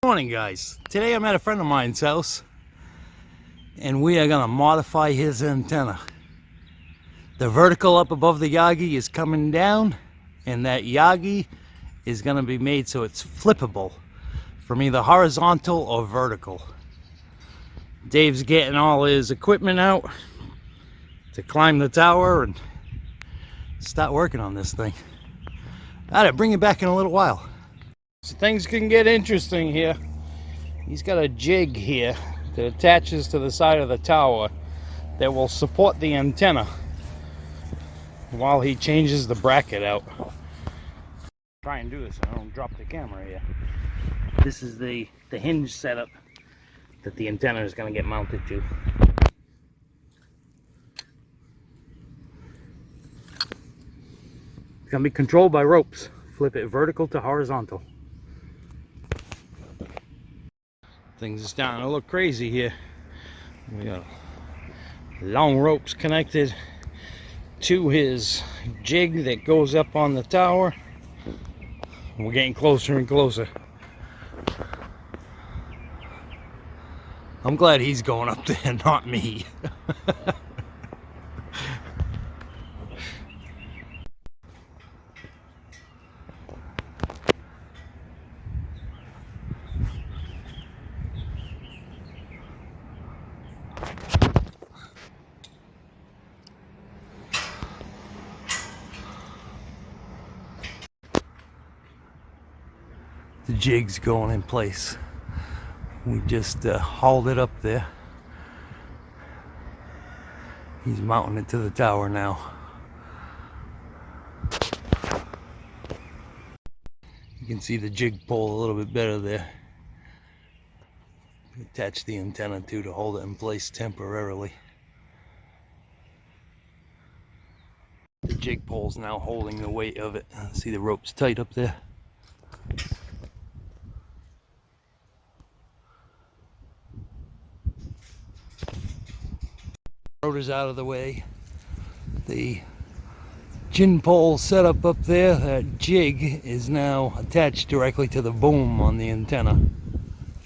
Morning, guys. Today I'm at a friend of mine's house and we are going to modify his antenna. The vertical up above the Yagi is coming down, and that Yagi is going to be made so it's flippable from either horizontal or vertical. Dave's getting all his equipment out to climb the tower and start working on this thing. I'll bring it back in a little while. So things can get interesting here. He's got a jig here that attaches to the side of the tower that will support the antenna while he changes the bracket out. Try and do this so I don't drop the camera here. This is the hinge setup that the antenna is going to get mounted to. It's going to be controlled by ropes. Flip it vertical to horizontal. Things are starting to look crazy here. We got long ropes connected to his jig that goes up on the tower. We're getting closer and closer. I'm glad he's going up there, not me. The jig's going in place. We just hauled it up there. He's mounting it to the tower now. You can see the jig pole a little bit better there. Attach the antenna to hold it in place temporarily. The jig pole's now holding the weight of it. See the rope's tight up there. Rotor's out of the way. The gin pole set up there, that jig is now attached directly to the boom on the antenna,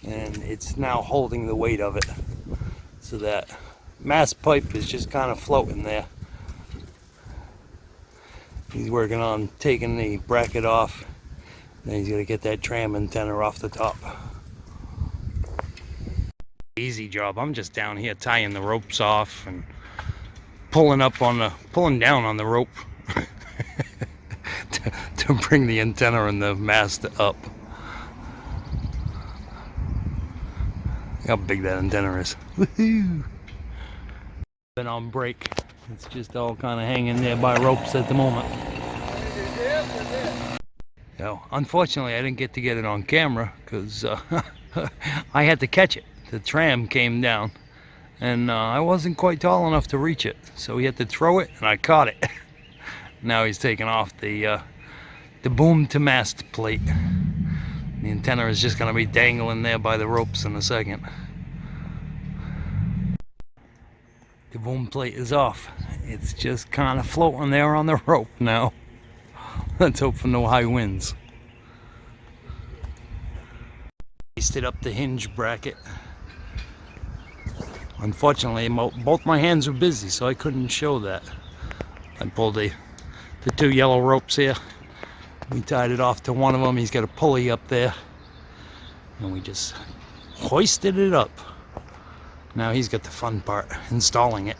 and it's now holding the weight of it, so that mast pipe is just kind of floating there. He's working on taking the bracket off, then he's going to get that tram antenna off the top. Easy job. I'm just down here tying the ropes off and pulling down on the rope to bring the antenna and the mast up. How big that antenna is. Woohoo! Been on break. It's just all kind of hanging there by ropes at the moment. So, unfortunately, I didn't get it on camera because I had to catch it. The tram came down and I wasn't quite tall enough to reach it, so he had to throw it and I caught it. Now he's taking off the boom to mast plate. The antenna is just going to be dangling there by the ropes in a second. The boom plate is off. It's just kind of floating there on the rope now. Let's hope for no high winds. Hoisted up the hinge bracket. Unfortunately, both my hands were busy, so I couldn't show that. I pulled the two yellow ropes here. We tied it off to one of them. He's got a pulley up there, and we just hoisted it up. Now he's got the fun part, installing it.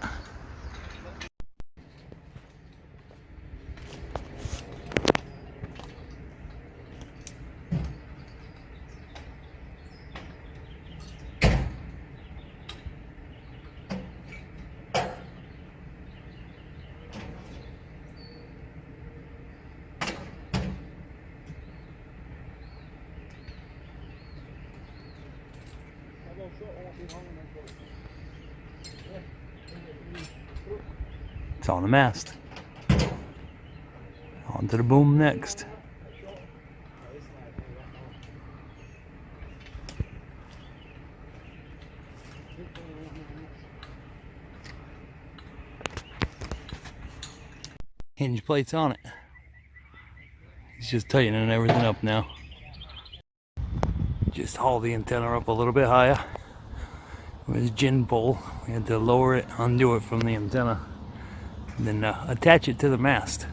It's on the mast. Onto the boom next. Hinge plates on it. He's just tightening everything up now. Just haul the antenna up a little bit higher with a gin pole. We had to lower it, undo it from the antenna, and then attach it to the mast.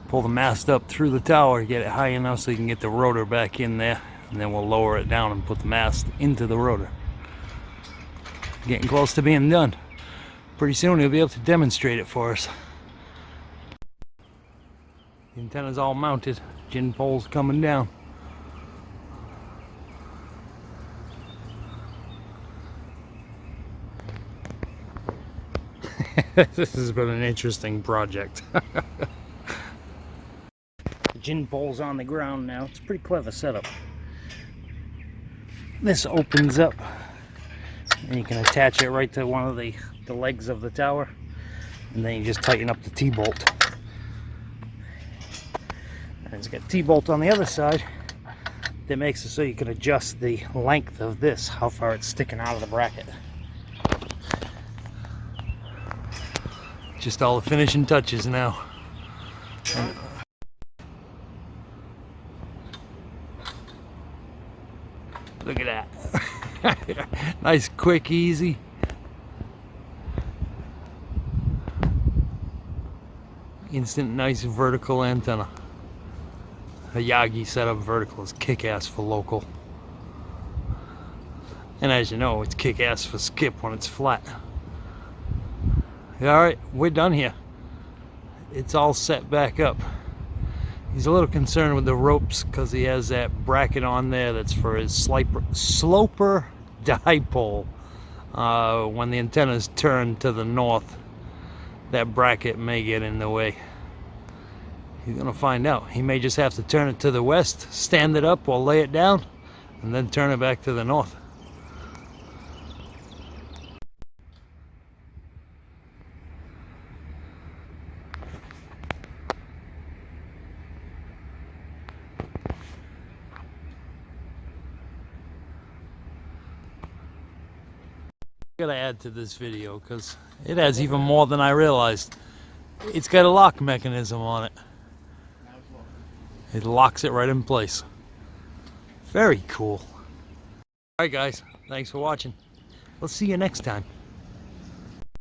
Pull the mast up through the tower, get it high enough so you can get the rotor back in there, and then we'll lower it down and put the mast into the rotor. Getting close to being done. Pretty soon he'll be able to demonstrate it for us. The antenna's all mounted, gin pole's coming down. This has been an interesting project. The gin pole's on the ground now. It's a pretty clever setup. This opens up and you can attach it right to one of the legs of the tower, and then you just tighten up the T-bolt. And it's got a T-bolt on the other side that makes it so you can adjust the length of this, how far it's sticking out of the bracket. Just all the finishing touches now. Look at that. Nice, quick, easy. Instant, nice vertical antenna. A Yagi setup vertical is kick-ass for local. And as you know, it's kick-ass for skip when it's flat. Alright, we're done here. It's all set back up. He's a little concerned with the ropes because he has that bracket on there that's for his sloper dipole. When the antenna's turned to the north, that bracket may get in the way. He's gonna find out. He may just have to turn it to the west, stand it up or lay it down, and then turn it back to the north. Gotta add to this video because it has even more than I realized. It's got a lock mechanism on it. It locks it right in place. Very cool. Alright guys, thanks for watching. We'll see you next time.